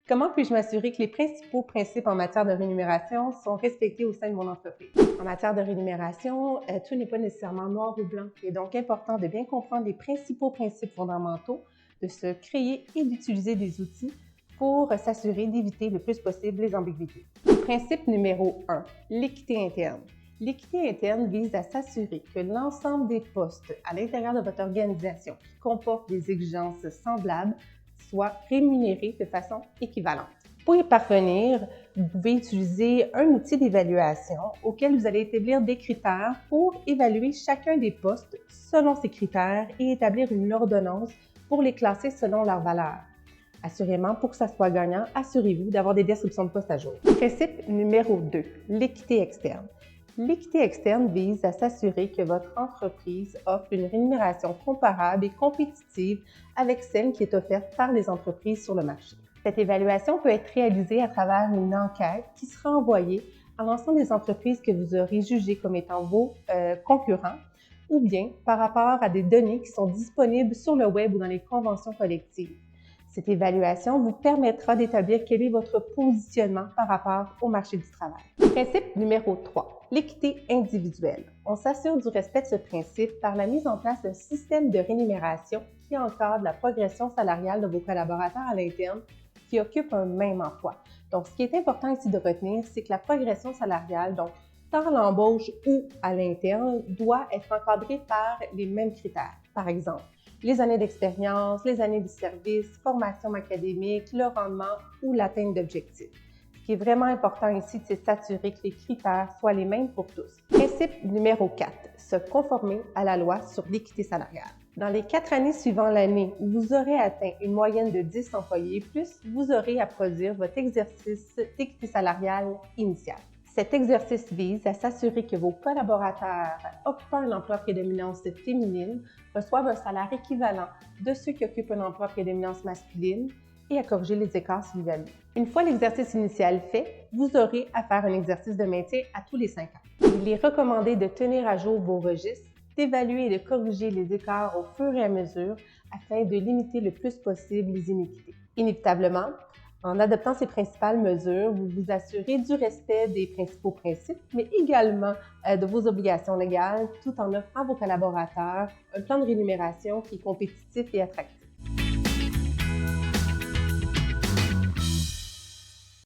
Comment puis-je m'assurer que les principaux principes en matière de rémunération sont respectés au sein de mon entreprise? En matière de rémunération, tout n'est pas nécessairement noir ou blanc. Il est donc important de bien comprendre les principaux principes fondamentaux, de se créer et d'utiliser des outils pour s'assurer d'éviter le plus possible les ambiguïtés. Principe numéro 1, l'équité interne. L'équité interne vise à s'assurer que l'ensemble des postes à l'intérieur de votre organisation qui comportent des exigences semblables soient rémunérés de façon équivalente. Pour y parvenir, vous pouvez utiliser un outil d'évaluation auquel vous allez établir des critères pour évaluer chacun des postes selon ces critères et établir une ordonnance pour les classer selon leur valeur. Assurément, pour que ça soit gagnant, assurez-vous d'avoir des descriptions de postes à jour. Principe numéro 2, l'équité externe. L'équité externe vise à s'assurer que votre entreprise offre une rémunération comparable et compétitive avec celle qui est offerte par les entreprises sur le marché. Cette évaluation peut être réalisée à travers une enquête qui sera envoyée à l'ensemble des entreprises que vous aurez jugées comme étant vos concurrents ou bien par rapport à des données qui sont disponibles sur le web ou dans les conventions collectives. Cette évaluation vous permettra d'établir quel est votre positionnement par rapport au marché du travail. Principe numéro 3, l'équité individuelle. On s'assure du respect de ce principe par la mise en place d'un système de rémunération qui encadre la progression salariale de vos collaborateurs à l'interne qui occupent un même emploi. Donc, ce qui est important ici de retenir, c'est que la progression salariale, donc tant à l'embauche ou à l'interne, doit être encadrée par les mêmes critères. Par exemple, les années d'expérience, les années de service, formation académique, le rendement ou l'atteinte d'objectifs. Ce qui est vraiment important ici, c'est s'assurer que les critères soient les mêmes pour tous. Principe numéro 4, se conformer à la loi sur l'équité salariale. Dans les 4 années suivant l'année où vous aurez atteint une moyenne de 10 employés et plus, vous aurez à produire votre exercice d'équité salariale initial. Cet exercice vise à s'assurer que vos collaborateurs occupant un emploi à prédominance féminine reçoivent un salaire équivalent de ceux qui occupent un emploi à prédominance masculine et à corriger les écarts s'il y a lieu. Une fois l'exercice initial fait, vous aurez à faire un exercice de maintien à tous les 5 ans. Il est recommandé de tenir à jour vos registres, d'évaluer et de corriger les écarts au fur et à mesure afin de limiter le plus possible les iniquités. Inévitablement, en adoptant ces principales mesures, vous vous assurez du respect des principaux principes, mais également de vos obligations légales, tout en offrant à vos collaborateurs un plan de rémunération qui est compétitif et attractif.